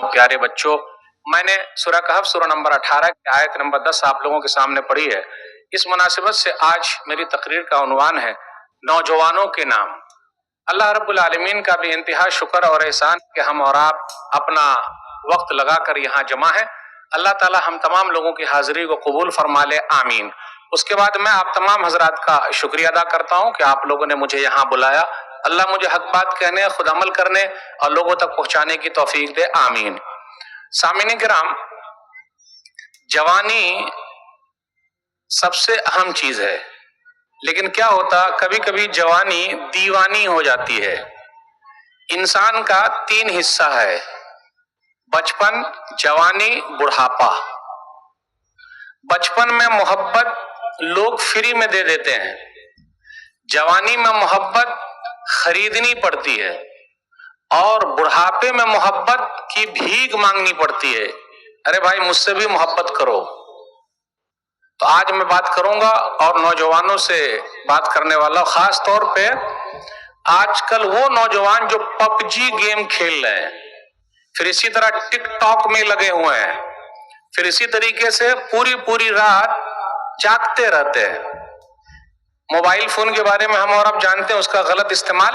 پیارے بچوں، میں نے سورہ کہف سورہ نمبر 18 کی آیت نمبر 10 آپ لوگوں کے سامنے پڑھی ہے۔ اس مناسبت سے آج میری تقریر کا عنوان ہے نوجوانوں کے نام۔ اللہ رب العالمین کا بھی انتہا شکر اور احسان کہ ہم اور آپ اپنا وقت لگا کر یہاں جمع ہیں۔ اللہ تعالی ہم تمام لوگوں کی حاضری کو قبول فرما لے، آمین۔ اس کے بعد میں آپ تمام حضرات کا شکریہ ادا کرتا ہوں کہ آپ لوگوں نے مجھے یہاں بلایا۔ اللہ مجھے حق بات کہنے، خود عمل کرنے اور لوگوں تک پہنچانے کی توفیق دے، آمین۔ سامعین کرام، جوانی سب سے اہم چیز ہے، لیکن کیا ہوتا کبھی کبھی جوانی دیوانی ہو جاتی ہے۔ انسان کا 3 حصہ ہے: بچپن، جوانی، بڑھاپا۔ بچپن میں محبت لوگ فری میں دے دیتے ہیں، جوانی میں محبت خریدنی پڑتی ہے، اور بڑھاپے میں محبت کی بھیک مانگنی پڑتی ہے۔ ارے بھائی مجھ سے بھی محبت کرو۔ تو آج میں بات کروں گا اور نوجوانوں سے بات کرنے والا، خاص طور پہ آج کل وہ نوجوان جو پب جی گیم کھیل رہے ہیں، پھر اسی طرح ٹک ٹاک میں لگے ہوئے ہیں، پھر اسی طریقے سے پوری رات جاگتے رہتے ہیں۔ موبائل فون کے بارے میں ہم اور آپ جانتے ہیں، اس کا غلط استعمال۔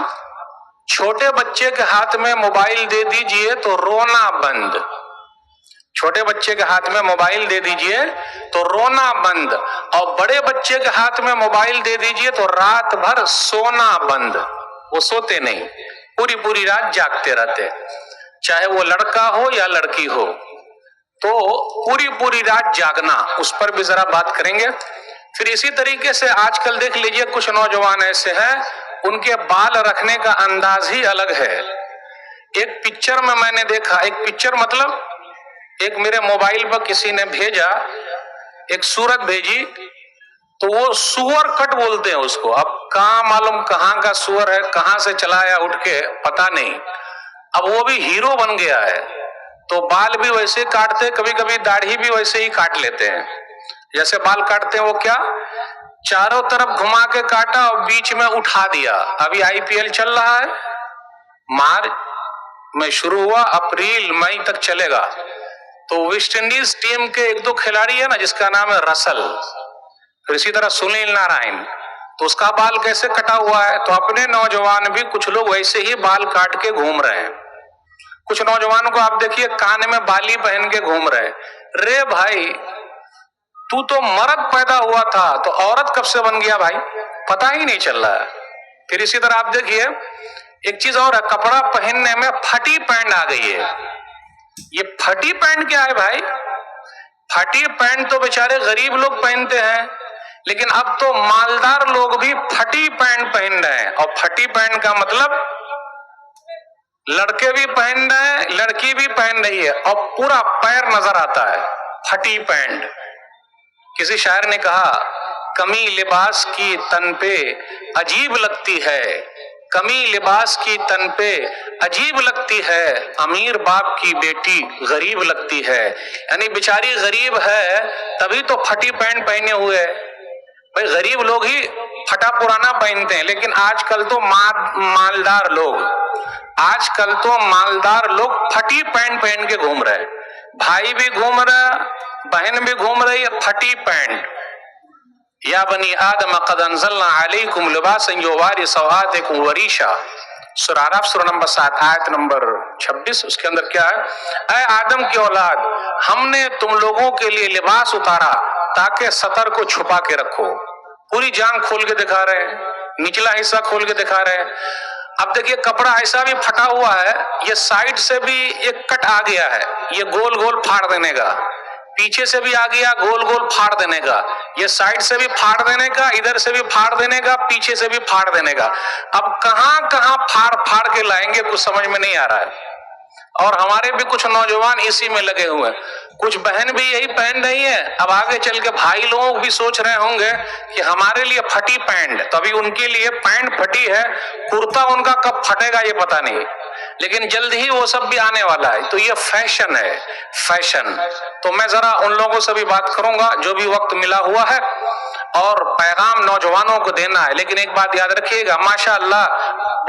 چھوٹے بچے کے ہاتھ میں موبائل دے دیجئے تو رونا بند، چھوٹے بچے کے ہاتھ میں موبائل دے دیجئے تو رونا بند، اور بڑے بچے کے ہاتھ میں موبائل دے دیجئے تو رات بھر سونا بند۔ وہ سوتے نہیں، پوری رات جاگتے رہتے، چاہے وہ لڑکا ہو یا لڑکی ہو۔ تو پوری رات جاگنا، اس پر بھی ذرا بات کریں گے۔ پھر اسی طریقے سے آج کل دیکھ لیجئے کچھ نوجوان ایسے ہیں، ان کے بال رکھنے کا انداز ہی الگ ہے۔ ایک پکچر میں نے دیکھا، ایک پکچر مطلب ایک میرے موبائل پر کسی نے بھیجا، ایک صورت بھیجی، تو وہ سور کٹ بولتے ہیں اس کو۔ اب کہاں معلوم کہاں کا سور ہے، کہاں سے چلایا اٹھ کے، پتہ نہیں۔ اب وہ بھی ہیرو بن گیا ہے، تو بال بھی ویسے کاٹتے، کبھی کبھی داڑھی بھی ویسے ہی کاٹ لیتے ہیں۔ جیسے بال کاٹتے ہیں وہ کیا، چاروں طرف گھما کے کاٹا اور بیچ میں اٹھا دیا۔ ابھی آئی پی ایل چل رہا ہے، مارچ میں شروع ہوا، اپریل مئی تک چلے گا۔ تو ویسٹ انڈیز ٹیم کے 1-2 کھلاڑی ہے نا، جس کا نام ہے رسل، پھر اسی طرح سنیل نارائن، تو اس کا بال کیسے کٹا ہوا ہے؟ تو اپنے نوجوان بھی کچھ لوگ ویسے ہی بال کاٹ کے گھوم رہے ہیں۔ کچھ نوجوانوں کو آپ دیکھیے کان میں بالی پہن کے گھوم رہے ہیں۔ رے بھائی تو مرد پیدا ہوا تھا تو عورت کب سے بن گیا بھائی؟ پتہ ہی نہیں چل رہا ہے۔ پھر اسی طرح آپ دیکھیے ایک چیز اور ہے، کپڑا پہننے میں پھٹی پینٹ آ گئی ہے۔ یہ پھٹی پینٹ کیا ہے بھائی؟ پھٹی پینٹ تو بیچارے غریب لوگ پہنتے ہیں، لیکن اب تو مالدار لوگ بھی پھٹی پینٹ پہن رہے ہیں۔ اور پھٹی پینٹ کا مطلب لڑکے بھی پہن رہے ہیں، لڑکی بھی پہن رہی ہے، اور پورا پیر نظر آتا ہے، پھٹی پینٹ۔ کسی شاعر نے کہا، کمی لباس کی تن پہ عجیب لگتی ہے، کمی لباس کی تن پہ عجیب لگتی ہے، امیر باپ کی بیٹی غریب لگتی ہے۔ یعنی بیچاری غریب ہے تبھی تو پھٹی پینٹ پہنے ہوئے ہے۔ بھئی غریب لوگ ہی پھٹا پرانا پہنتے ہیں، لیکن آج کل تو مالدار لوگ پھٹی پینٹ پہن کے گھوم رہے ہیں۔ بھائی بھی گھوم رہا، بہن بھی گھوم رہی ہے پھٹی پینٹ۔ یا بنی آدم قد انزلنا علیکم لباسا یواری سوآتکم وریشا، سورہ اعراف سورہ نمبر 7 آیت نمبر 26۔ اس کے اندر کیا ہے؟ اے آدم کی اولاد، ہم نے تم لوگوں کے لیے لباس اتارا تاکہ سطر کو چھپا کے رکھو۔ پوری جان کھول کے دکھا رہے ہیں، نچلا حصہ کھول کے دکھا رہے ہیں۔ اب دیکھیے کپڑا ایسا بھی پھٹا ہوا ہے، یہ سائڈ سے بھی ایک کٹ آ گیا ہے، یہ گول پھاڑ دینے کا، پیچھے سے بھی آ گیا گول پھاڑ دینے کا، یہ سائڈ سے بھی پھاڑ دینے کا، ادھر سے بھی پھاڑ دینے کا، پیچھے سے بھی پھاڑ دینے کا۔ اب کہاں پھاڑ کے لائیں گے، کچھ سمجھ میں نہیں آ رہا ہے۔ اور ہمارے بھی کچھ نوجوان اسی میں لگے ہوئے ہیں، کچھ بہن بھی یہی پہن رہی ہیں۔ اب آگے چل کے بھائی لوگ بھی سوچ رہے ہوں گے کہ ہمارے لیے پھٹی پینٹ، تو ابھی ان کے لیے پینٹ پھٹی ہے، کرتا ان کا کب پھٹے گا یہ پتہ نہیں، لیکن جلد ہی وہ سب بھی آنے والا ہے۔ تو یہ فیشن ہے، فیشن۔ تو میں ذرا ان لوگوں سے بھی بات کروں گا جو بھی وقت ملا ہوا ہے، اور پیغام نوجوانوں کو دینا ہے. لیکن ایک بات یاد رکھیے گا، ماشاءاللہ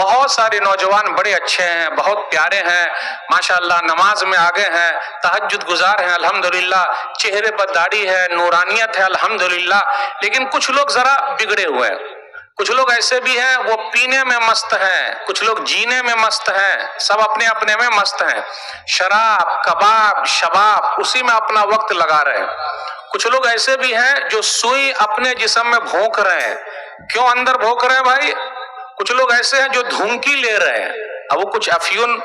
بہت سارے نوجوان بڑے اچھے ہیں، بہت پیارے ہیں، ماشاءاللہ نماز میں آگے ہیں، تہجد گزار ہیں الحمدللہ، چہرے پر داڑھی ہے، نورانیت ہے الحمدللہ. لیکن کچھ لوگ ذرا بگڑے ہوئے ہیں. کچھ لوگ ایسے بھی ہیں وہ پینے میں مست ہیں، کچھ لوگ جینے میں مست ہیں، سب اپنے اپنے میں مست ہیں. شراب، کباب، شباب اسی میں اپنا وقت لگا رہے ہیں. کچھ لوگ ایسے بھی ہیں جو سوئی اپنے جسم میں بھونک رہے ہیں. کیوں اندر بھونک رہے ہیں بھائی؟ کچھ لوگ ایسے ہیں جو دھونکی لے رہے ہیں. اب وہ کچھ افیون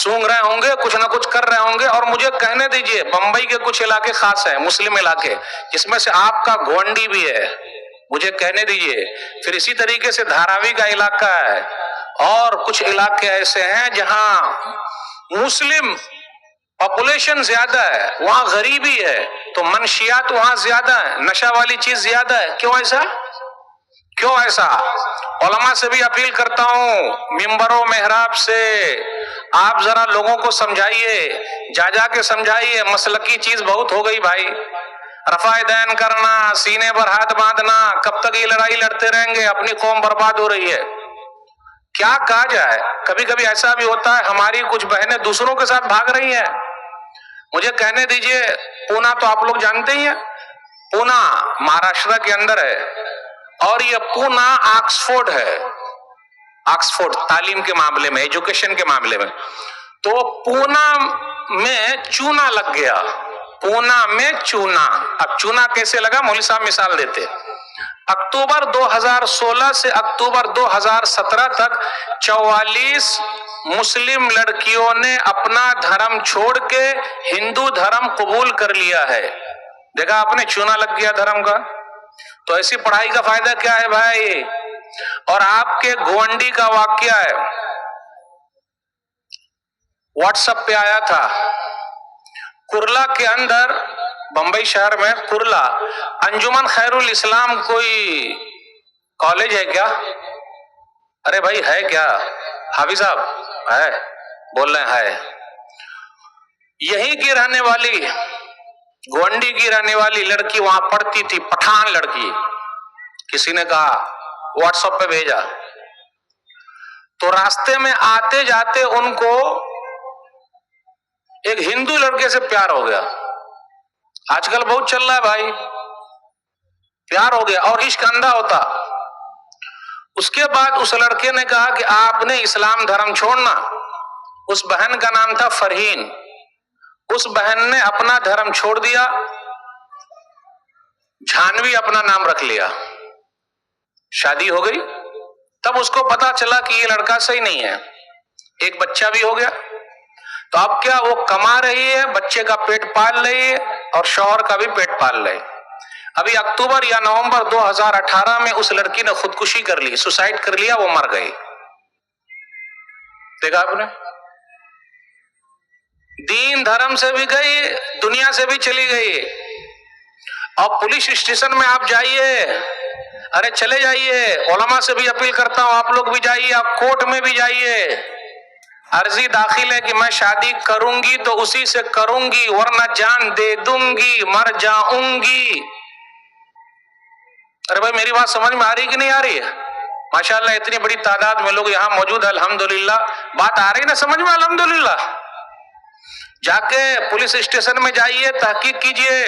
سونگ رہے ہوں گے، کچھ نہ کچھ کر رہے ہوں گے. اور مجھے کہنے دیجئے، بمبئی کے کچھ علاقے خاص ہیں، مسلم علاقے، جس میں سے آپ کا گونڈی بھی ہے، مجھے کہنے دیجئے. پھر اسی طریقے سے دھاراوی کا علاقہ ہے، اور کچھ علاقے ایسے ہیں جہاں مسلم پاپولیشن زیادہ ہے، وہاں غریبی ہے، تو منشیات وہاں زیادہ ہے، نشہ والی چیز زیادہ ہے. کیوں ایسا؟ کیوں ایسا؟ علماء سے بھی اپیل کرتا ہوں، ممبر و محراب سے آپ ذرا لوگوں کو سمجھائیے، جا کے سمجھائیے. مسلکی چیز بہت ہو گئی بھائی. رفع دین کرنا، سینے پر ہاتھ باندھنا، کب تک یہ لڑائی لڑتے رہیں گے؟ اپنی قوم برباد ہو رہی ہے. کیا کہا جائے؟ کبھی کبھی ایسا بھی ہوتا ہے ہماری کچھ بہنیں دوسروں کے ساتھ بھاگ رہی ہیں. مجھے کہنے دیجئے، پونا تو آپ لوگ جانتے ہی ہیں، پونا مہاراشٹر کے اندر ہے، اور یہ پونا آکسفورڈ ہے، آکسفورڈ تعلیم کے معاملے میں، ایجوکیشن کے معاملے میں. تو پونا میں چونا لگ گیا، پونا میں چونا. اب چونا کیسے لگا؟ مولوی صاحب مثال دیتے. اکتوبر 2016 سے اکتوبر 2017 تک 44 مسلم لڑکیوں نے اپنا دھرم چھوڑ کے ہندو دھرم قبول کر لیا ہے. دیکھا آپ نے، چونا لگ گیا دھرم کا. تو ایسی پڑھائی کا فائدہ کیا ہے بھائی؟ اور آپ کے گونڈی کا واقعہ ہے، واٹس ایپ پہ آیا تھا. کرلا کے اندر، بمبئی شہر میں کرلا، انجمن خیر الاسلام کوئی کالج ہے کیا؟ ارے بھائی ہے کیا؟ حافظ صاحب ہے؟ بول رہے ہیں ہے. یہی کی رہنے والی، گونڈی کی رہنے والی لڑکی وہاں پڑھتی تھی، پٹھان لڑکی. کسی نے کہا، واٹس ایپ پہ بھیجا، تو راستے میں آتے جاتے ان کو ایک ہندو لڑکے سے پیار ہو گیا. آج کل بہت چل رہا ہے بھائی، پیار ہو گیا اور عشق اندھا ہوتا. اس کے بعد اس لڑکے نے کہا کہ آپ نے اسلام دھرم چھوڑنا. اس بہن کا نام تھا فرحین. اس بہن نے اپنا دھرم چھوڑ دیا، جھانوی اپنا نام رکھ لیا، شادی ہو گئی. تب اس کو پتا چلا کہ یہ لڑکا صحیح نہیں ہے، ایک بچہ بھی ہو گیا. تو اب کیا، وہ کما رہی ہے، بچے کا پیٹ پال رہی ہے، اور شوہر کا بھی پیٹ پال رہی. ابھی اکتوبر یا نومبر 2018 میں اس لڑکی نے خودکشی کر لی، سوسائڈ کر لیا، وہ مر گئی. دیکھا آپ نے، دین دھرم سے بھی گئی، دنیا سے بھی چلی گئی. اور پولیس اسٹیشن میں آپ جائیے، ارے چلے جائیے، علماء سے بھی اپیل کرتا ہوں آپ لوگ بھی جائیے، آپ کورٹ میں بھی جائیے، عرضی داخل ہے کہ میں شادی کروں گی تو اسی سے کروں گی، ورنہ جان دے دوں گی، مر جاؤں گی. ارے بھائی میری بات سمجھ میں آ رہی کہ نہیں آ رہی ہے؟ ماشاءاللہ اتنی بڑی تعداد میں لوگ یہاں موجود ہے الحمدللہ. بات آ رہی نا سمجھ میں؟ الحمدللہ. جا کے پولیس اسٹیشن میں جائیے، تحقیق کیجئے.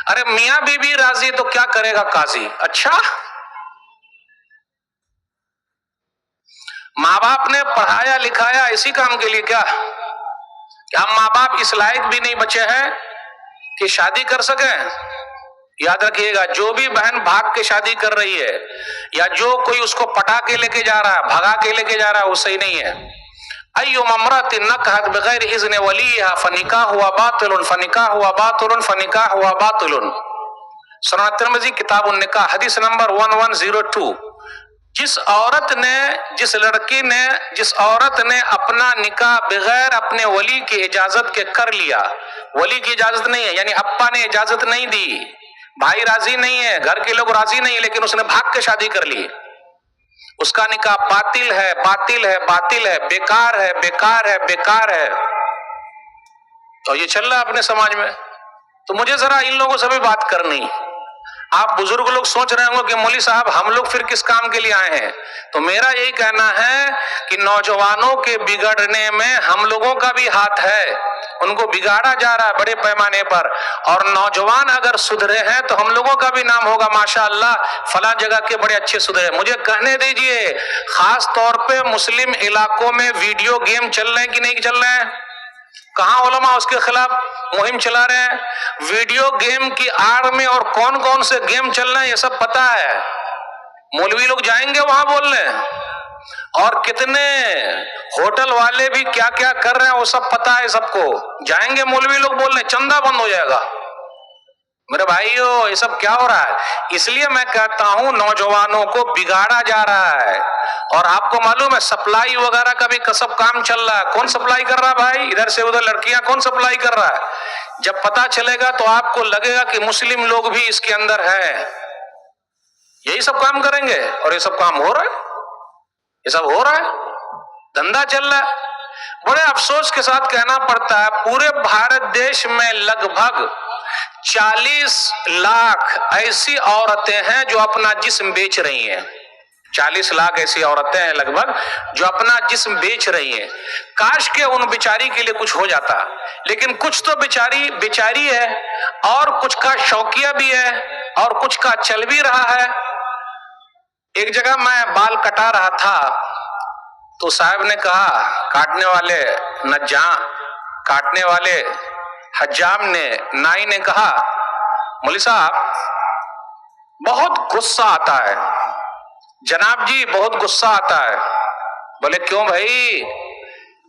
ارے میاں بی بی راضی تو کیا کرے گا قاضی؟ اچھا، ماں باپ نے پڑھایا لکھایا اسی کام کے لیے کیا؟ کیا ماں باپ اس لائق بھی نہیں بچے ہیں کہ شادی کر سکیں؟ یاد رکھیے گا، جو بھی بہن بھاگ کے شادی کر رہی ہے، یا جو کوئی اس کو پٹا کے لے کے جا رہا ہے، بھگا کے لے کے جا رہا ہے، وہ صحیح نہیں ہے. ایما امرأة نکحت بغیر اذن ولیہا فنکاحها باطل فنکاحها باطل فنکاحها باطل. سنن ترمذی کتاب النکاح حدیث نمبر 1102. جس عورت نے اپنا نکاح بغیر اپنے ولی کی اجازت کے کر لیا، ولی کی اجازت نہیں ہے، یعنی ابا نے اجازت نہیں دی، بھائی راضی نہیں ہے، گھر کے لوگ راضی نہیں ہے، لیکن اس نے بھاگ کے شادی کر لی، اس کا نکاح باطل ہے، باطل ہے، باطل ہے، بیکار ہے، بیکار ہے، بیکار ہے. تو یہ چل رہا ہے اپنے سماج میں. تو مجھے ذرا ان لوگوں سے بھی بات کرنی، آپ بزرگ لوگ سوچ رہے ہوں گے کہ مولوی صاحب ہم لوگ پھر کس کام کے لیے آئے ہیں؟ تو میرا یہی کہنا ہے کہ نوجوانوں کے بگڑنے میں ہم لوگوں کا بھی ہاتھ ہے، ان کو بگاڑا جا رہا ہے بڑے پیمانے پر، اور نوجوان اگر سدھرے ہیں تو ہم لوگوں کا بھی نام ہوگا ماشاءاللہ فلاں جگہ کے بڑے اچھے سدھرے۔ مجھے کہنے دیجئے، خاص طور پہ مسلم علاقوں میں ویڈیو گیم چل رہے ہیں کہ نہیں چل رہے ہیں؟ کہاں علماء اس کے خلاف مہم چلا رہے ہیں؟ ویڈیو گیم کی آڑ میں اور کون کون سے گیم چل رہے ہیں یہ سب پتا ہے، مولوی لوگ جائیں گے وہاں بولنے، اور کتنے ہوٹل والے بھی کیا کیا کر رہے ہیں وہ سب پتا ہے سب کو، جائیں گے مولوی لوگ بولنے، چندہ بند ہو جائے گا۔ میرے بھائیو یہ سب کیا ہو رہا ہے؟ اس لیے میں کہتا ہوں نوجوانوں کو بگاڑا جا رہا ہے، اور آپ کو معلوم ہے سپلائی وغیرہ کا بھی کسب کام چل رہا ہے۔ کون سپلائی کر رہا ہے بھائی؟ ادھر سے ادھر لڑکیاں کون سپلائی کر رہا ہے؟ جب پتا چلے گا تو آپ کو لگے گا کہ مسلم لوگ بھی اس کے اندر ہے، یہی سب کام کریں گے، اور یہ سب کام ہو رہا ہے، یہ سب ہو رہا ہے، دھندا چل رہا ہے۔ بڑے افسوس کے ساتھ کہنا پڑتا ہے پورے بھارت دیش میں لگ بھگ 40 لاکھ ایسی عورتیں ہیں جو اپنا جسم بیچ رہی ہیں، 40 لاکھ ایسی عورتیں ہیں لگ بھگ جو اپنا جسم بیچ رہی ہیں۔ کاش کہ ان بیچاری کے لیے کچھ ہو جاتا، لیکن کچھ تو بیچاری ہے، اور کچھ کا شوقیہ بھی ہے، اور کچھ کا چل بھی رہا ہے۔ ایک جگہ میں بال کٹا رہا تھا تو صاحب نے کہا، کاٹنے والے حجام نے، نائی نے کہا، مولوی صاحب بہت غصہ آتا ہے، جناب جی بہت غصہ آتا ہے۔ بولے کیوں بھائی؟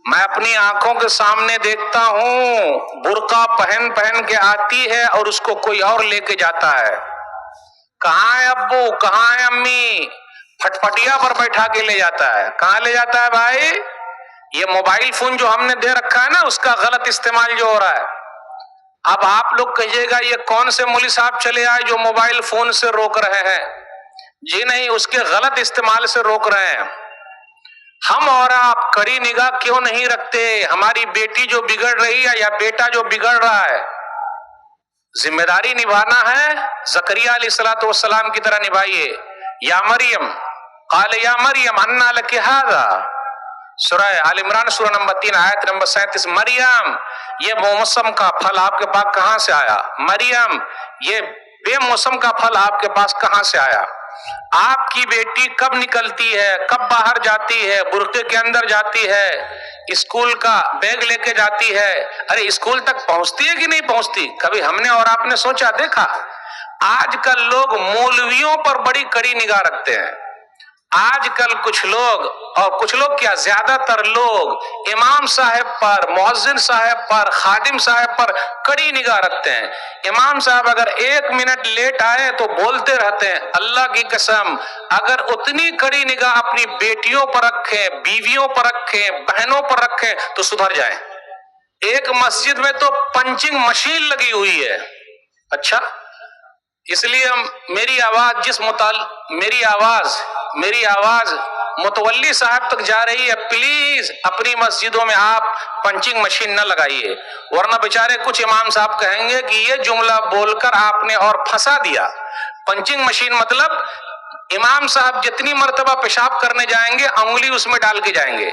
میں اپنی آنکھوں کے سامنے دیکھتا ہوں برقع پہن کے آتی ہے اور اس کو کوئی اور لے کے جاتا ہے، کہاں ہے ابو، کہاں ہے امی، پھٹپٹیا پر بیٹھا کے لے جاتا ہے۔ کہاں لے جاتا ہے بھائی؟ یہ موبائل فون جو ہم نے دے رکھا ہے نا، اس کا غلط استعمال جو ہو رہا ہے۔ اب آپ لوگ کہیے گا یہ کون سے مولوی صاحب چلے آئے جو موبائل فون سے روک رہے ہیں؟ جی نہیں، اس کے غلط استعمال سے روک رہے ہیں۔ ہم اور آپ کڑی نگاہ کیوں نہیں رکھتے؟ ہماری بیٹی جو بگڑ رہی ہے یا بیٹا جو بگڑ رہا ہے، ذمہ داری نبھانا ہے، زکریا علیہ السلام کی طرح نبھائیے۔ یا مریم قال یا مریم انا لک ھذا، سورہ آل عمران سورہ نمبر 3 آیت نمبر 37۔ مریم یہ موسم کا پھل آپ کے پاس کہاں سے آیا؟ مریم یہ بے موسم کا پھل آپ کے پاس کہاں سے آیا؟ آپ کی بیٹی کب نکلتی ہے، کب باہر جاتی ہے، برقعے کے اندر جاتی ہے، اسکول کا بیگ لے کے جاتی ہے، ارے اسکول تک پہنچتی ہے کہ نہیں پہنچتی؟ کبھی ہم نے اور آپ نے سوچا، دیکھا؟ آج کل لوگ مولویوں پر بڑی کڑی نگاہ رکھتے ہیں۔ آج کل کچھ لوگ کیا، زیادہ تر لوگ امام صاحب پر، مؤذن صاحب پر، خادم صاحب پر کڑی نگاہ رکھتے ہیں۔ امام صاحب اگر 1 منٹ لیٹ آئے تو بولتے رہتے ہیں۔ اللہ کی قسم اگر اتنی کڑی نگاہ اپنی بیٹیوں پر رکھیں، بیویوں پر رکھیں، بہنوں پر رکھیں تو سدھر جائیں۔ ایک مسجد میں تو پنچنگ مشین لگی ہوئی ہے۔ اچھا، اس لیے میری آواز متولی صاحب تک جا رہی ہے، پلیز اپنی مسجدوں میں آپ پنچنگ مشین نہ لگائیے، ورنہ بیچارے کچھ امام صاحب کہیں گے کہ یہ جملہ بول کر آپ نے اور پھنسا دیا۔ پنچنگ مشین مطلب امام صاحب جتنی مرتبہ پیشاب کرنے جائیں گے انگلی اس میں ڈال کے جائیں گے۔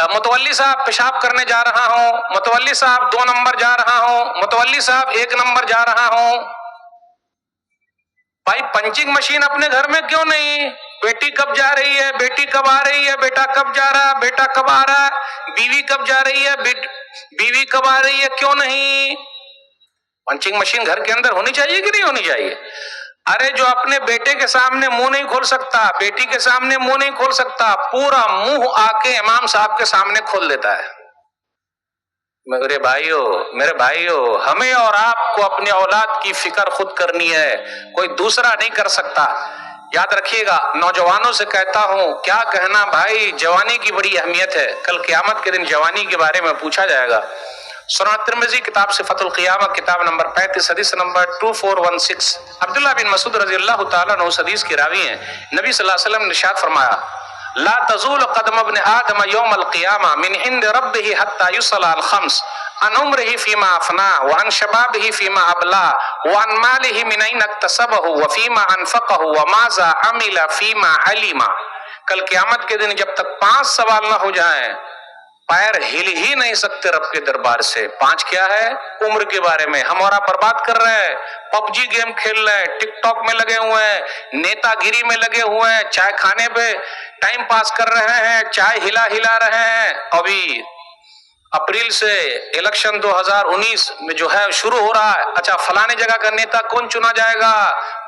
متولی صاحب پیشاب کرنے جا رہا ہوں، متولی صاحب 2 نمبر جا رہا ہوں، متولی صاحب 1 نمبر جا رہا ہوں۔ بھائی پنچنگ مشین اپنے گھر میں کیوں نہیں؟ بیٹی کب جا رہی ہے، بیٹی کب آ رہی ہے، بیٹا کب جا رہا ہے، بیٹا کب آ رہا ہے، بیوی کب جا رہی ہے، بیوی کب آ رہی ہے، کیوں نہیں؟ پنچنگ مشین گھر کے اندر ہونی چاہیے کہ نہیں ہونی چاہیے؟ ارے جو اپنے بیٹے کے سامنے منہ نہیں کھول سکتا، بیٹی کے سامنے منہ نہیں کھول سکتا، پورا منہ آ کے امام صاحب کے سامنے کھول دیتا ہے۔ میرے بھائیو ہمیں اور آپ کو اپنی اولاد کی فکر خود کرنی ہے، کوئی دوسرا نہیں کر سکتا۔ یاد رکھیے گا، نوجوانوں سے کہتا ہوں، کیا کہنا بھائی، جوانی کی بڑی اہمیت ہے، کل قیامت کے دن جوانی کے بارے میں پوچھا جائے گا۔ سنن ترمذی کتاب صفت القیامہ کتاب نمبر 35 حدیث نمبر 2416، عبداللہ بن مسعود رضی اللہ تعالیٰ عنہ حدیث کی راوی ہیں، نبی صلی اللہ علیہ وسلم نے ارشاد فرمایا، لا تزول قدم ابن آدم یوم القیامہ من عند ربہ حتی یصلی الخمس عن عمرہ فیما افنا وعن شبابہ فیما ابلا وعن مالہ من این اکتسبہ وفیما انفقہ وماذا عمل فیما علم. کل قیامت کے دن جب تک 5 سوال نہ ہو جائیں پیر ہل ہی نہیں سکتے رب کے دربار سے. 5 کیا ہے؟ عمر کے بارے میں. ہم اور آپ برباد کر رہے ہیں، پب جی گیم کھیل رہے ہیں، ٹک ٹاک میں لگے ہوئے ہیں، نیتا گیری میں لگے ہوئے ہیں، چائے کھانے پہ ٹائم پاس کر رہے ہیں، چائے ہلا رہے ہیں. ابھی اپریل سے الیکشن 2019 میں جو ہے شروع ہو رہا ہے، اچھا فلانے جگہ کا نیتا کون چنا جائے گا،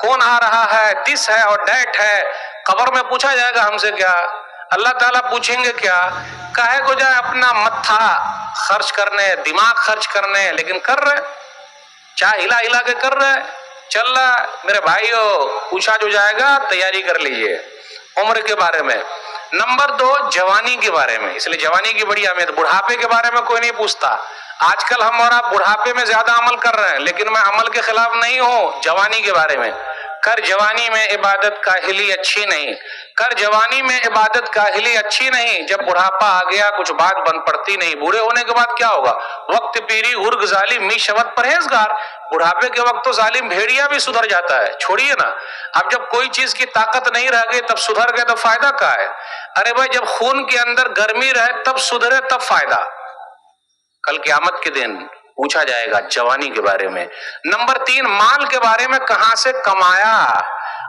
کون آ رہا ہے، دس ہے اور ڈیٹ ہے. قبر میں پوچھا جائے گا ہم سے کیا؟ اللہ تعالیٰ پوچھیں گے کیا؟ کاہے کو جائے اپنا متھا خرچ کرنے، دماغ خرچ کرنے، لیکن کر رہے، چاہے ہلا کے کر رہے، چل رہا ہے. میرے بھائیو پوچھا جو جائے گا تیاری کر لیجئے عمر کے بارے میں. نمبر 2 جوانی کے بارے میں. اس لیے جوانی کی بڑی اہمیت. بڑھاپے کے بارے میں کوئی نہیں پوچھتا. آج کل ہم اور آپ بڑھاپے میں زیادہ عمل کر رہے ہیں، لیکن میں عمل کے خلاف نہیں ہوں. جوانی کے بارے میں کر جوانی میں عبادت کاہلی اچھی نہیں، کر جوانی میں عبادت کاہلی اچھی نہیں. جب بڑھاپا آ گیا کچھ بات بن پڑتی نہیں. بوڑھے ہونے کے بعد کیا ہوگا؟ وقت پیری گرگ ظالم می شود پرہیزگار. بڑھاپے کے وقت تو ظالم بھیڑیا بھی سدھر جاتا ہے، چھوڑیے نا. اب جب کوئی چیز کی طاقت نہیں رہ گئی تب سدھر گئے تو فائدہ کیا ہے؟ ارے بھائی جب خون کے اندر گرمی رہے تب سدھرے تب فائدہ. کل قیامت کے دن پوچھا جائے گا جوانی کے بارے میں. نمبر 3 مال کے بارے میں، کہاں سے کمایا.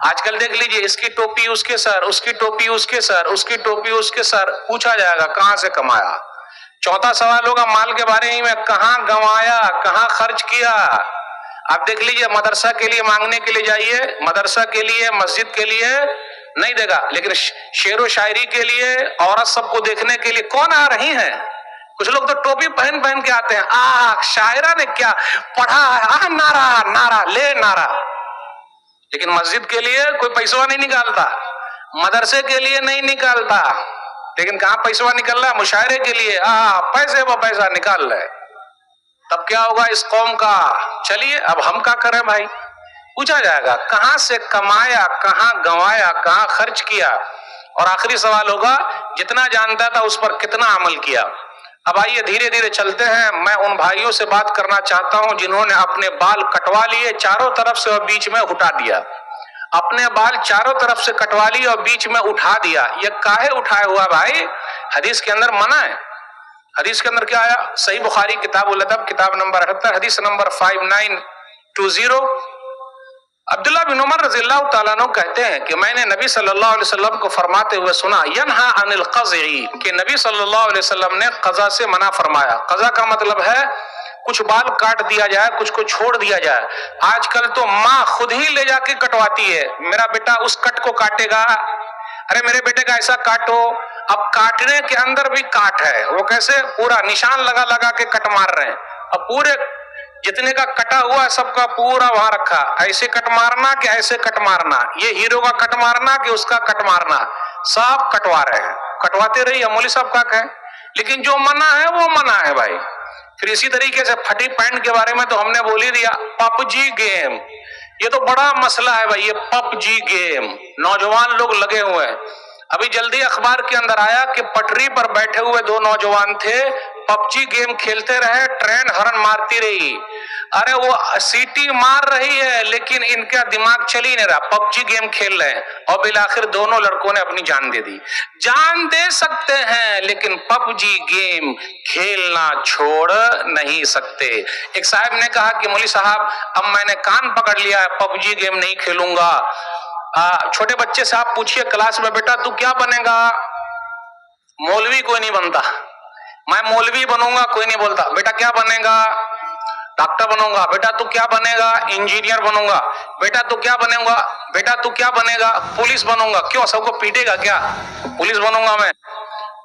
آج کل دیکھ لیجئے اس کی ٹوپی اس کے سر، اس کی ٹوپی اس کے سر، اس کی ٹوپی اس کے سر. پوچھا جائے گا کہاں سے کمایا. چوتھا سوال ہوگا مال کے بارے میں، کہاں گنوایا، کہاں خرچ کیا. آپ دیکھ لیجئے مدرسہ کے لیے مانگنے کے لیے جائیے، مدرسہ کے لیے مسجد کے لیے نہیں دے گا، لیکن شعر و شاعری کے لیے عورت سب کو دیکھنے کے لیے کون آ رہی ہیں؟ کچھ لوگ تو ٹوپی پہن کے آتے ہیں، شاعرہ نے کیا پڑھا ہے، نعرہ لے نعرہ. لیکن مسجد کے لیے کوئی پیسہ نہیں نکالتا، مدرسے کے لیے نہیں نکالتا. لیکن کہاں پیسہ نکل رہا ہے؟ مشاعرے کے لیے پیسے وہ پیسہ نکال رہے. تب کیا ہوگا اس قوم کا؟ چلیے اب ہم کیا کریں بھائی. پوچھا جائے گا کہاں سے کمایا، کہاں گنوایا، کہاں خرچ کیا. اور آخری سوال ہوگا جتنا جانتا تھا اس پر کتنا عمل کیا. اب آئیے دھیرے دھیرے چلتے ہیں. میں ان بھائیوں سے بات کرنا چاہتا ہوں جنہوں نے اپنے بال کٹوا لیے چاروں طرف سے اور بیچ میں اٹھا دیا. اپنے بال چاروں طرف سے کٹوا لیے اور بیچ میں اٹھا دیا. یہ کاہے اٹھائے ہوا بھائی؟ حدیث کے اندر منع ہے. حدیث کے اندر کیا آیا؟ صحیح بخاری کتاب الادب کتاب نمبر 78 حدیث نمبر 5920. عبداللہ بن عمر رضی اللہ تعالیٰ عنہ کہتے ہیں کہ میں نے نبی صلی اللہ علیہ وسلم کو فرماتے ہوئے سنا ینہا عن القضع، کہ نبی صلی اللہ علیہ وسلم نے قضا سے منع فرمایا. قضا کا مطلب ہے کچھ بال کاٹ دیا جائے، کچھ کو چھوڑ دیا جائے. آج کل تو ماں خود ہی لے جا کے کٹواتی ہے، میرا بیٹا اس کٹ کو کاٹے گا، ارے میرے بیٹے کا ایسا کاٹو. اب کاٹنے کے اندر بھی کاٹ ہے، وہ کیسے؟ پورا نشان لگا کے کٹ مار رہے ہیں. اب پورے جتنے کا کٹا ہوا سب کا پورا وہاں رکھا، ایسے کٹ مارنا کہ ایسے کٹ مارنا، یہ ہیرو کا کٹ مارنا کہ اس کا کٹ مارنا، سب کٹوا رہے ہیں. کٹواتے رہیے، مولوی صاحب کا ہے. لیکن جو منع ہے وہ منع ہے بھائی. پھر اسی طریقے سے پھٹی پینٹ کے بارے میں تو ہم نے بول ہی دیا. پب جی گیم یہ تو بڑا مسئلہ ہے بھائی. یہ پب جی گیم نوجوان لوگ لگے ہوئے ہیں. ابھی جلدی اخبار کے اندر آیا کہ پٹری پر بیٹھے ہوئے 2 نوجوان تھے، پب جی گیم کھیلتے رہے، ٹرین ہرن مارتی رہی. ارے وہ سیٹی مار رہی ہے لیکن ان کا دماغ چل ہی نہیں رہا، پب جی گیم کھیل رہے ہیں. اور بالآخر دونوں لڑکوں نے اپنی جان دے دی. جان دے سکتے ہیں لیکن پب جی گیم کھیلنا چھوڑ نہیں سکتے. ایک صاحب نے کہا کہ مولوی صاحب اب میں نے کان پکڑ لیا ہے، پب جی گیم نہیں کھیلوں گا. چھوٹے بچے سے آپ پوچھئے کلاس میں بیٹا تو کیا بنے گا؟ مولوی کوئی نہیں بنتا. میں مولوی بنوں گا کوئی نہیں بولتا. بیٹا کیا بنے گا؟ ڈاکٹر بنوں گا. بیٹا تو کیا بنے گا؟ انجینئر بنوں گا. بیٹا تو کیا بنے گا؟ بیٹا تو کیا بنے گا؟ پولیس بنوں گا. کیوں سب کو پیٹے گا کیا؟ پولیس بنوں گا میں.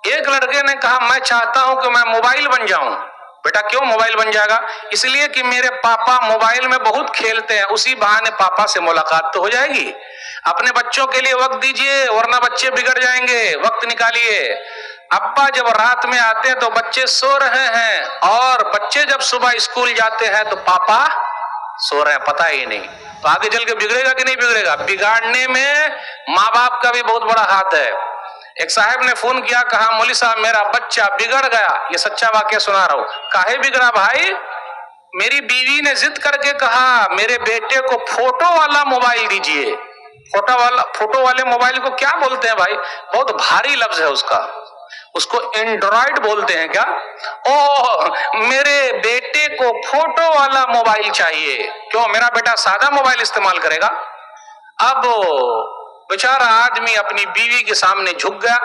ایک لڑکے نے کہا میں چاہتا ہوں کہ میں موبائل بن جاؤں. بیٹا کیوں موبائل بن جائے گا؟ اس لیے کہ میرے پاپا موبائل میں بہت کھیلتے ہیں، اسی بہانے پاپا سے ملاقات تو ہو جائے گی. اپنے بچوں کے لیے وقت دیجئے ورنہ بچے بگڑ جائیں گے. وقت نکالیے. ابا جب رات میں آتے ہیں تو بچے سو رہے ہیں، اور بچے جب صبح اسکول جاتے ہیں تو پاپا سو رہے ہیں، پتہ ہی نہیں. تو آگے چل کے بگڑے گا کہ نہیں بگڑے گا؟ بگاڑنے میں ماں باپ کا بھی بہت بڑا ہاتھ ہے. ایک صاحب نے فون کیا, کہا مولوی صاحب میرا بچہ بگڑ گیا. یہ سچا واقعہ سنا رہا ہوں. کاہے بگڑا بھائی؟ میری بیوی نے ضد کر کے کہا میرے بیٹے کو فوٹو والا موبائل دیجئے. فوٹو والے موبائل کو کیا بولتے ہیں بھائی؟ بہت بھاری لفظ ہے اس کا, اس کو اینڈرائڈ بولتے ہیں کیا؟ میرے بیٹے کو فوٹو والا موبائل چاہیے. کیوں, میرا بیٹا سادہ موبائل استعمال کرے گا؟ اب بیچارہ آدمی اپنی بیوی کے سامنے جھک گیا.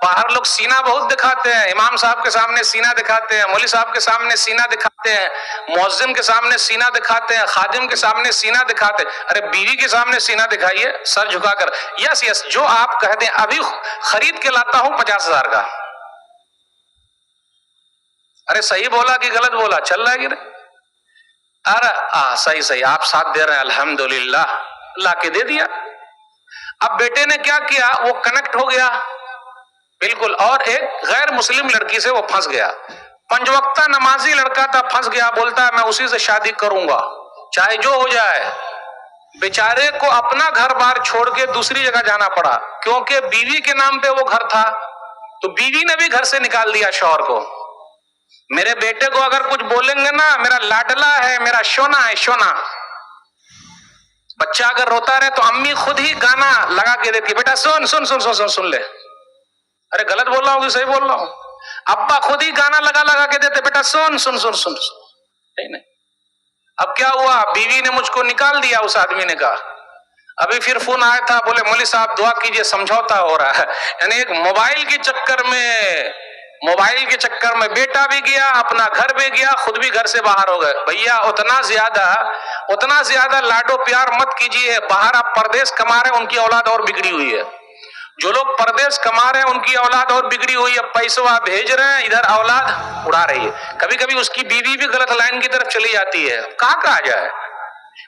باہر لوگ سینہ بہت دکھاتے ہیں, امام صاحب کے سامنے سینہ دکھاتے ہیں, مولوی صاحب کے سامنے سینہ دکھاتے ہیں, مؤذن کے سامنے سینہ دکھاتے ہیں, خادم کے سامنے سینہ دکھاتے ہیں. ارے بیوی کے سامنے سینہ دکھائیے سر جھکا کر. یس جو آپ کہہ دیں ابھی خرید کے لاتا ہوں 50,000 کا. ارے صحیح بولا کہ غلط بولا؟ چل رہا ہے کہ نہیں؟ ارے صحیح آپ ساتھ دے رہے ہیں, الحمدللہ. لا کے دے دیا. اب بیٹے نے کیا کیا, وہ کنیکٹ ہو گیا بالکل, اور ایک غیر مسلم لڑکی سے وہ پھنس گیا. 5 وقتہ نمازی لڑکا تھا, پھنس گیا. بولتا ہے میں اسی سے شادی کروں گا چاہے جو ہو جائے. بیچارے کو اپنا گھر بار چھوڑ کے دوسری جگہ جانا پڑا, کیونکہ بیوی کے نام پہ وہ گھر تھا. تو بیوی نے بھی گھر سے نکال دیا شوہر کو. میرے بیٹے کو اگر کچھ بولیں گے نا, میرا لاڈلا ہے, میرا شونا ہے, شونا. بچہ اگر روتا رہے تو امی خود ہی گانا لگا کے دیتی, بیٹا سن سن سن سن سن سن لے. ارے غلط بول رہا ہوں کہ صحیح بول رہا ہوں؟ ابا خود ہی گانا لگا کے دیتے, بیٹا سن سن سن سن. نہیں. اب کیا ہوا, بیوی نے مجھ کو نکال دیا. اس آدمی نے کہا, ابھی پھر فون آیا تھا, بولے مولوی صاحب دعا کیجئے سمجھوتا ہو رہا ہے. یعنی ایک موبائل کے چکر میں بیٹا بھی گیا, اپنا گھر بھی گیا, خود بھی گھر سے باہر ہو گئے. بھیا اتنا زیادہ لاڈو پیار مت کیجئے. باہر آپ پردیس کما رہے ہیں, ان کی اولاد اور بگڑی ہوئی ہے. جو لوگ پردیس کما رہے ہیں ان کی اولاد اور بگڑی ہوئی ہے. پیسوں آپ بھیج رہے ہیں, ادھر اولاد اڑا رہی ہے. کبھی کبھی اس کی بیوی بھی غلط لائن کی طرف چلی جاتی ہے. کہاں جائے,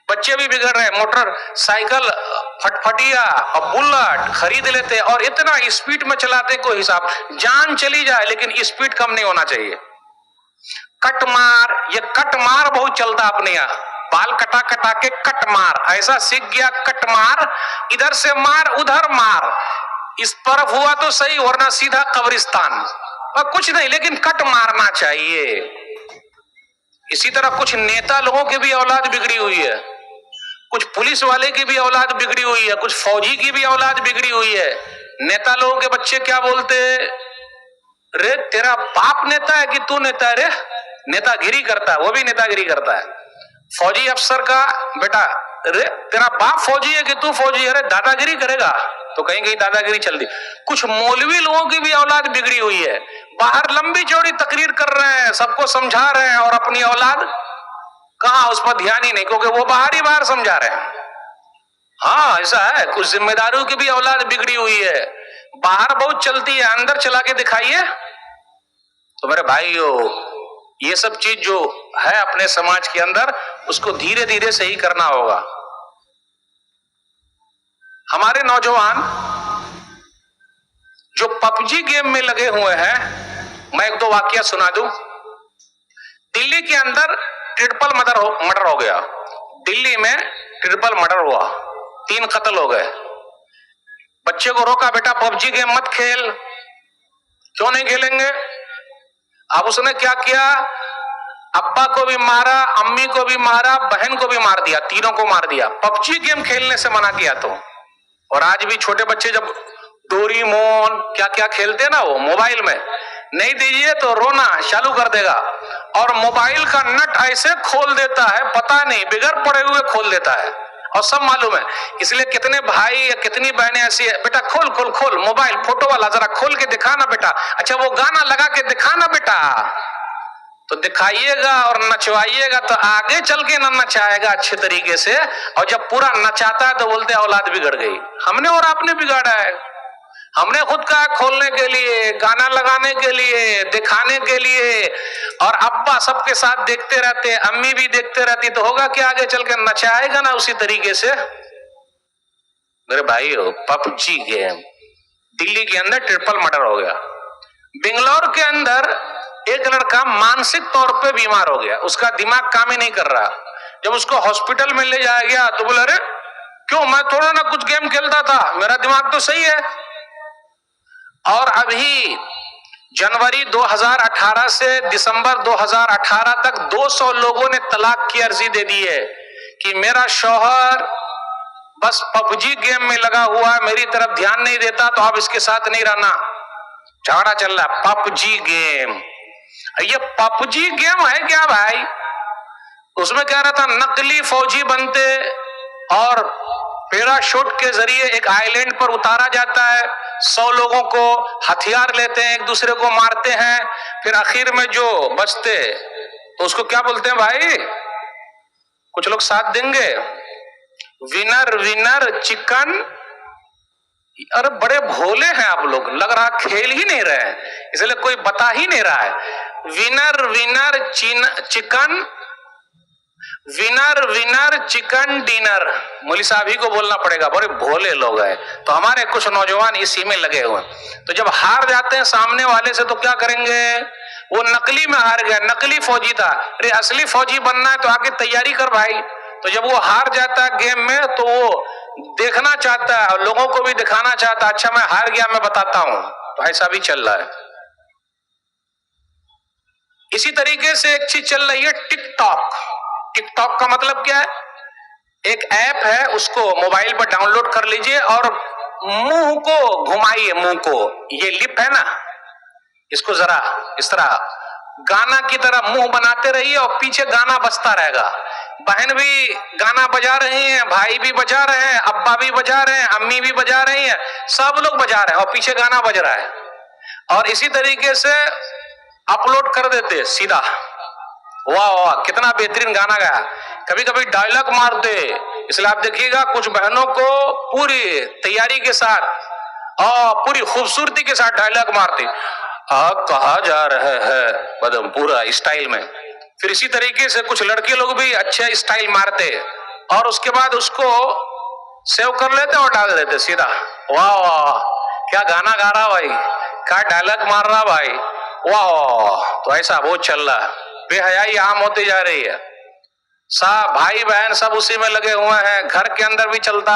بچے بھی بگڑ رہے ہیں. موٹر سائیکل پھٹیا اور بلٹ خرید لیتے اور اتنا اسپیڈ میں چلاتے کوئی حساب. جان چلی جائے لیکن اسپیڈ کم نہیں ہونا چاہیے. کٹ مار بہت چلتا اپنے یہاں. بال کٹا کے کٹ مار, ایسا سیکھ گیا. کٹ مار, ادھر سے مار ادھر مار, اس طرف ہوا تو صحیح ورنہ سیدھا قبرستان. اور کچھ نہیں لیکن کٹ مارنا چاہیے. اسی طرح کچھ نیتا لوگوں کی بھی اولاد بگڑی ہوئی ہے, کچھ پولیس والے کی بھی اولاد بگڑی ہوئی ہے, کچھ فوجی کی بھی اولاد بگڑی ہوئی ہے. نیتا لوگوں کے بچے کیا بولتے, رے تیرا باپ نیتا ہے کہ تو نیتا ہے؟ رے نیتا گیری کرتا ہے, وہ بھی نیتا گیری کرتا ہے. فوجی افسر کا بیٹا, رے تیرا باپ فوجی ہے کہ تو فوجی ہے؟ رے دادا گیری کرے گا تو کہیں دادا گیری چل دی. کچھ مولوی لوگوں کی بھی اولاد بگڑی ہوئی ہے, باہر لمبی چوڑی تقریر کر رہے ہیں, سب کو سمجھا رہے ہیں, اور اپنی اولاد کہاں, اس پر دھیان ہی نہیں, کیونکہ وہ باہر سمجھا رہے ہیں. ہاں ایسا ہے. کچھ ذمہ داروں کی بھی اولاد بگڑی ہوئی ہے, باہر بہت چلتی ہے, اندر چلا کے دکھائیے. تو میرے بھائیو, یہ سب چیز جو ہے اپنے سماج کے اندر, اس کو دھیرے دھیرے صحیح کرنا ہوگا. ہمارے نوجوان جو پب جی گیم میں لگے ہوئے ہیں, میں ایک دو واقعہ سنا دوں. دلی کے اندر ٹرپل مرڈر ہو گیا. دلی میں ٹرپل مرڈر ہوا, 3 قتل ہو گئے. بچے کو روکا, بیٹا پب جی گیم مت کھیل. کیوں نہیں کھیلیں گے؟ اب اس نے کیا کیا, ابا کو بھی مارا, امی کو بھی مارا, بہن کو بھی مار دیا, تینوں کو مار دیا. پب جی گیم کھیلنے سے منع کیا تو. اور آج بھی چھوٹے بچے جب ڈوری مون کیا کھیلتے ہیں نا, وہ موبائل میں نہیں دیجیے تو رونا چالو کر دے گا, اور موبائل کا نٹ ایسے کھول دیتا ہے پتہ نہیں, بغیر پڑے ہوئے کھول دیتا ہے, اور سب معلوم ہے. اس لیے کتنے بھائی یا کتنی بہنیں ایسی ہے, بیٹا کھول موبائل, فوٹو والا ذرا کھول کے دکھانا بیٹا. اچھا وہ گانا لگا کے دکھانا بیٹا. تو دکھائیے گا اور نچوائیے گا تو آگے چل کے نہ نچائے گا اچھے طریقے سے, اور جب پورا نچاتا ہے تو بولتے ہیں اولاد بگڑ گئی. ہم نے اور آپ نے بگاڑا ہے. ہم نے خود کہا کھولنے کے لیے, گانا لگانے کے لیے, دکھانے کے لیے, اور ابا سب کے ساتھ دیکھتے رہتے, امی بھی دیکھتے رہتی, تو ہوگا کہ آگے چل کے نچائے گا نا اسی طریقے سے. میرے بھائیو, پب جی گیم دلی کے اندر ٹرپل مرڈر ہو گیا. بنگلور کے اندر ایک لڑکا مانسک طور پہ بیمار ہو گیا, اس کا دماغ کام ہی نہیں کر رہا. جب اس کو ہاسپٹل میں لے جایا گیا تو بولا, ارے کیوں, میں تھوڑا نہ کچھ گیم کھیلتا تھا, میرا دماغ تو صحیح ہے. اور ابھی جنوری 2018 سے دسمبر 2018 تک 200 لوگوں نے طلاق کی عرضی دے دی ہے کہ میرا شوہر بس پب جی گیم میں لگا ہوا ہے، میری طرف دھیان نہیں دیتا، تو اب اس کے ساتھ نہیں رہنا۔ جھگڑا چل رہا ہے پب جی گیم۔ یہ پب جی گیم ہے کیا بھائی؟ اس میں کہہ رہا تھا نقلی فوجی بنتے اور پیراشوٹ کے ذریعے ایک آئی لینڈ پر اتارا جاتا ہے، 100 لوگوں کو ہتھیار لیتے ہیں، ایک دوسرے کو مارتے ہیں، پھر آخر میں جو بچتے تو اس کو کیا بولتے ہیں بھائی؟ کچھ لوگ ساتھ دیں گے، ونر ونر چکن۔ ارے بڑے بھولے ہیں آپ لوگ، لگ رہا کھیل ہی نہیں رہے ہیں، اس لیے کوئی بتا ہی نہیں رہا ہے۔ Winner winner chicken, winner winner chicken dinner, مولوی صاحب ہی کو بولنا پڑے گا، بڑے بھولے لوگ ہیں۔ تو ہمارے کچھ نوجوان اسی میں لگے ہوئے ہیں، تو جب ہار جاتے ہیں سامنے والے سے تو کیا کریں گے؟ وہ نقلی میں ہار گیا، نقلی فوجی تھا، ارے اصلی فوجی بننا ہے تو آگے تیاری کر بھائی۔ تو جب وہ ہار جاتا ہے گیم میں تو وہ دیکھنا چاہتا ہے اور لوگوں کو بھی دکھانا چاہتا ہے، اچھا میں ہار گیا، میں بتاتا ہوں۔ تو ایسا بھی چل رہا ہے۔ اسی طریقے سے ایک چیز چل رہی ہے ٹک ٹاک۔ ٹک ٹاک کا مطلب کیا ہے؟ ایک ایپ ہے، اس کو موبائل پر ڈاؤن لوڈ کر لیجئے اور منہ کو گھمائیے، منہ کو، یہ لپ ہے نا، اس کو ذرا اس طرح گانا کی طرح منہ بناتے رہیے اور پیچھے گانا بجتا رہے گا۔ بہن بھی گانا بجا رہی ہیں، بھائی بھی بجا رہے ہیں، ابا بھی بجا رہے ہیں، امی بھی بجا رہی ہیں، سب لوگ بجا رہے ہیں اور پیچھے گانا بج رہا ہے، اور اسی طریقے سے اپلوڈ کر دیتے سیدھا۔ واہ واہ کتنا بہترین گانا گایا۔ کبھی کبھی ڈائلاگ مارتے، اس لیے آپ دیکھیے گا کچھ بہنوں کو پوری تیاری کے ساتھ اور پوری خوبصورتی کے ساتھ ڈائلاگ مارتے، آپ کہا جا رہا ہے بدم، پورا اسٹائل میں۔ پھر اسی طریقے سے کچھ لڑکے لوگ بھی اچھے اسٹائل مارتے اور اس کے بعد اس کو سیو کر لیتے اور ڈال دیتے سیدھا۔ واہ واہ کیا گانا گا رہا بھائی، کیا ڈائلاگ مار رہا بھائی، واہ واہ۔ تو ایسا بہت چل رہا ہے، بے حیائی عام ہوتی جا رہی ہے، سب بھائی بہن سب اسی میں لگے ہوئے ہیں، گھر کے اندر بھی چلتا،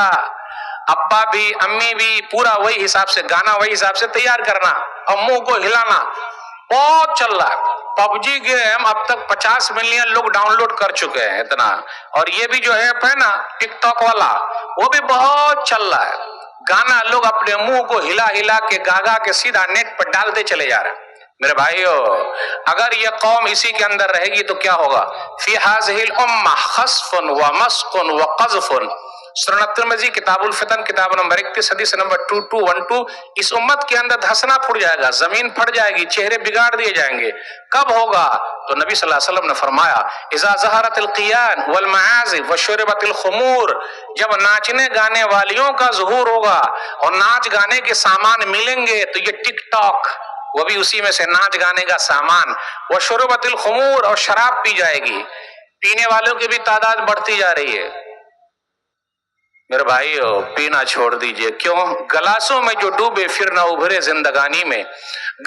ابا بھی امی بھی پورا وہی حساب سے گانا، وہی حساب سے تیار کرنا اور منہ کو ہلانا، بہت چل رہا ہے۔ پب جی گیم اب تک 50 ملین لوگ ڈاؤن لوڈ کر چکے ہیں اتنا، اور یہ بھی جو ایپ ہے نا ٹک ٹاک والا، وہ بھی بہت چل رہا ہے۔ گانا لوگ اپنے منہ کو ہلا ہلا کے گا گا کے سیدھا نیٹ پر ڈالتے چلے جا رہے ہیں۔ میرے بھائیو، اگر یہ قوم اسی کے اندر رہے گی تو کیا ہوگا؟ فی هذه الامہ خسف ومسق وقذف۔ سنن ترمذی کتاب الفتن کتاب نمبر 31 حدیث نمبر 2212، اس امت کے اندر دھسنا پھٹ جائے گا، زمین پھٹ جائے گی، چہرے بگاڑ دیے جائیں گے۔ کب ہوگا؟ تو نبی صلی اللہ علیہ وسلم نے فرمایا اذا ظہرت القیان والمعازف وشربت الخمور، جب ناچنے گانے والیوں کا ظہور ہوگا اور ناچ گانے کے سامان ملیں گے، تو یہ ٹک ٹاک وہ بھی اسی میں سے ناچ گانے کا سامان، وشربت الخمور اور شراب پی جائے گی، پینے والوں کی بھی تعداد بڑھتی جا رہی ہے۔ میرے بھائیو پینا چھوڑ دیجئے، کیوں؟ گلاسوں میں جو ڈوبے پھر نہ ابھرے زندگانی میں،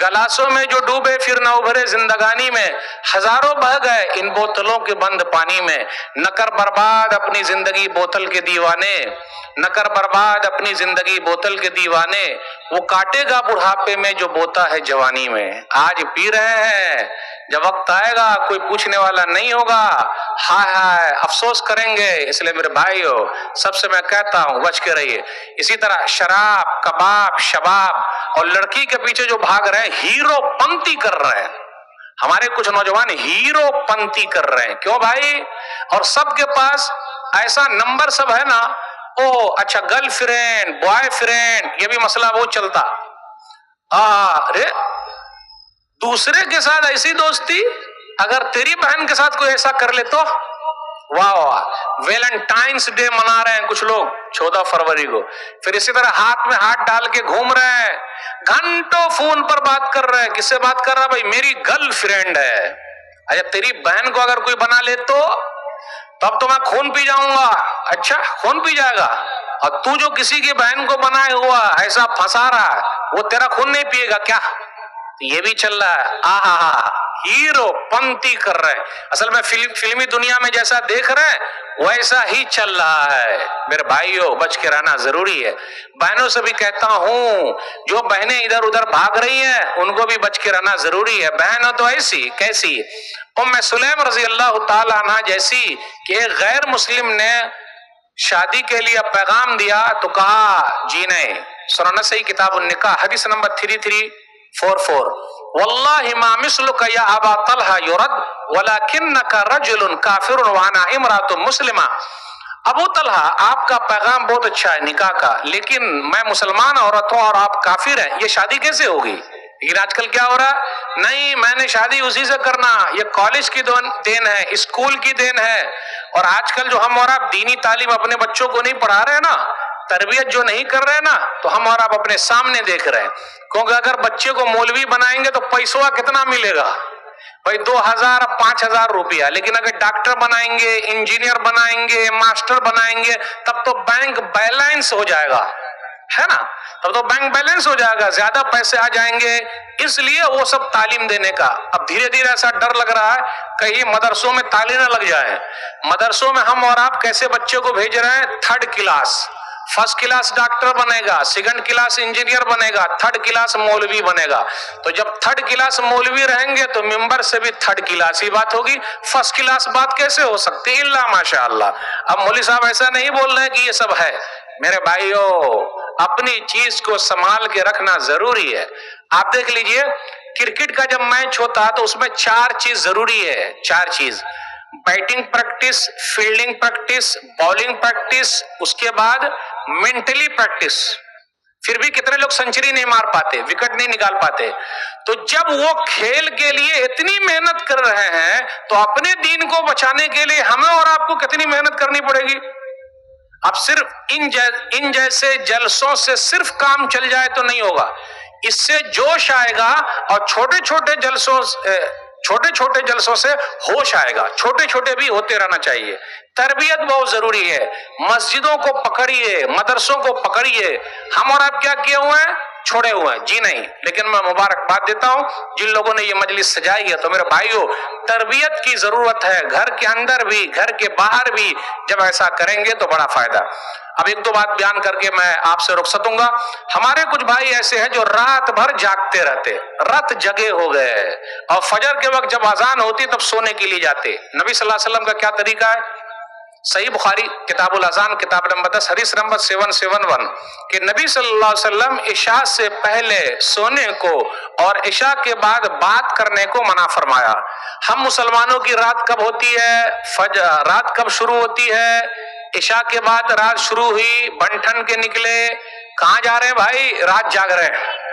گلاسوں میں جو ڈوبے پھر نہ ابھرے زندگانی میں، ہزاروں بہ گئے ان بوتلوں کے بند پانی میں، نہ کر برباد اپنی زندگی بوتل کے دیوانے، نہ کر برباد اپنی زندگی بوتل کے دیوانے، وہ کاٹے گا بڑھاپے میں جو بوتا ہے جوانی میں۔ آج پی رہے ہیں، جب وقت آئے گا کوئی پوچھنے والا نہیں ہوگا، ہائے ہائے افسوس کریں گے۔ اس لیے میرے بھائیو سب سے میں کہتا ہوں بچ کے رہیے۔ اسی طرح شراب، کباب، شباب اور لڑکی کے پیچھے جو بھاگ رہے ہیں، ہیرو پنتی کر رہے ہیں، ہمارے کچھ نوجوان ہیرو پنتی کر رہے ہیں، کیوں بھائی؟ اور سب کے پاس ایسا نمبر سب ہے نا، او اچھا گرل فرینڈ، بوائے فرینڈ، یہ بھی مسئلہ وہ چلتا۔ ارے دوسرے کے ساتھ ایسی دوستی، اگر تیری بہن کے ساتھ کوئی ایسا کر لے تو واہ واہ۔ ویلنٹائنس ڈے منا رہے ہیں کچھ لوگ 14 فروری کو، پھر اسی طرح ہاتھ میں ہاتھ ڈال کے گھوم رہے ہیں، گھنٹوں فون پر بات کر رہے ہیں۔ کس سے بات کر رہا ہے بھائی؟ میری گرل فرینڈ ہے۔ اچھا تیری بہن کو اگر کوئی بنا لے تو تب تو میں خون پی جاؤں گا۔ اچھا خون پی جائے گا، اور تو جو کسی کی بہن کو بنائے ہوا ایسا پھنسا رہا ہے، وہ تیرا خون نہیں پیے گا کیا؟ یہ بھی چل رہا ہے۔ ہیرو پنتی کر رہے ہیں. اصل میں فلمی دنیا میں جیسا دیکھ رہے ہیں ویسا ہی چل رہا ہے. میرے بھائیوں بچ کے رہنا ضروری ہے. بہنوں سے بھی کہتا ہوں جو بہنیں ادھر ادھر بھاگ رہی ہیں ان کو بھی بچ کے رہنا ضروری ہے. بہن تو ایسی کیسی ام سلیم رضی اللہ تعالی عنہ جیسی کہ ایک غیر مسلم نے شادی کے لیے پیغام دیا تو کہا جی نہیں. سنن نسائی کتاب النکاح حدیث نمبر 3344 واللہ ما مثلک یا ابا طلحہ یرد ولکنک رجل کافر وانا امرأة مسلمہ. ابو طلحہ آپ کا پیغام بہت اچھا ہے نکاح کا، لیکن میں مسلمان عورت ہوں اور آپ کافر ہیں، یہ شادی کیسے ہوگی؟ لیکن آج کل کیا ہو رہا ہے؟ نہیں میں نے شادی اسی سے کرنا، یہ کالج کی دین ہے، اسکول کی دین ہے. اور آج کل جو ہم اور آپ دینی تعلیم اپنے بچوں کو نہیں پڑھا رہے نا، تربیت جو نہیں کر رہے نا، تو ہم اور آپ اپنے سامنے دیکھ رہے ہیں. کیونکہ اگر بچے کو مولوی بنائیں گے تو پیسوا کتنا ملے گا؟ بھائی 2000 5000 روپیہ. لیکن اگر ڈاکٹر بنائیں گے، انجینئر بنائیں گے، ماسٹر بنائیں گے، تب تو بینک بیلنس ہو جائے گا، ہے نا؟ تب تو بینک بیلنس ہو جائے گا، زیادہ پیسے آ جائیں گے. اس لیے وہ سب تعلیم دینے کا. اب دھیرے دھیرے ایسا ڈر لگ رہا ہے کہیں مدرسوں میں تالے نہ لگ جائیں. مدرسوں میں ہم اور آپ کیسے بچے کو بھیج رہے ہیں؟ 3rd class, 1st class doctor بنے گا، 2nd کلاس انجینئر بنے گا، 3rd کلاس مولوی بنے گا. تو جب 3rd کلاس مولوی رہیں گے تو ممبر سے بھی 3rd کلاس ہی بات ہوگی. 1st کلاس بات کیسے ہو سکتی؟ اللہ ماشاء اللہ. اب مولوی صاحب ایسا نہیں بول رہے کہ یہ سب ہے. میرے بھائیوں اپنی چیز کو سنبھال کے رکھنا ضروری ہے. آپ دیکھ لیجئے کرکٹ کا جب میچ ہوتا تو اس میں 4 چیز ضروری ہے. 4 چیز: batting practice, fielding practice, bowling practice, اس کے بعد مینٹلی پریکٹس. پھر بھی کتنے لوگ سنچری نہیں مار پاتے، وکٹ نہیں نکال پاتے. تو جب وہ کھیل کے لیے اتنی محنت کر رہے ہیں تو اپنے دین کو بچانے کے لیے ہمیں اور آپ کو کتنی محنت کرنی پڑے گی. اب صرف ان جیسے جلسوں سے صرف کام چل جائے تو نہیں ہوگا. اس سے جوش آئے گا اور چھوٹے چھوٹے جلسوں سے ہوش آئے گا. چھوٹے چھوٹے بھی ہوتے رہنا چاہیے. تربیت بہت ضروری ہے. مسجدوں کو پکڑیے، مدرسوں کو پکڑیے. ہم اور آپ کیا کیے ہوئے ہیں؟ چھوڑے ہوئے ہیں. جی نہیں. لیکن میں مبارکباد دیتا ہوں جن لوگوں نے یہ مجلس سجائی ہے. تو میرے بھائیوں تربیت کی ضرورت ہے، گھر کے اندر بھی گھر کے باہر بھی. جب ایسا کریں گے تو بڑا فائدہ. اب 1-2 بات بیان کر کے میں آپ سے رخصت ہوں گا. ہمارے کچھ بھائی ایسے ہیں جو رات بھر جاگتے رہتے، رات جگے ہو گئے، اور فجر کے وقت جب اذان ہوتی تب سونے کے لیے جاتے. نبی صلی اللہ علیہ وسلم کا کیا طریقہ ہے؟ صحیح بخاری کتاب الاذان کتاب نمبر 10 حدیث نمبر 771 کہ نبی صلی اللہ علیہ وسلم عشاء سے پہلے سونے کو اور عشاء کے بعد بات کرنے کو منع فرمایا. ہم مسلمانوں کی رات کب ہوتی ہے؟ رات کب شروع ہوتی ہے؟ عشاء کے بعد رات شروع ہوئی، بن ٹھن کے نکلے، کہاں جا رہے ہیں بھائی؟ رات جاگ رہے ہیں.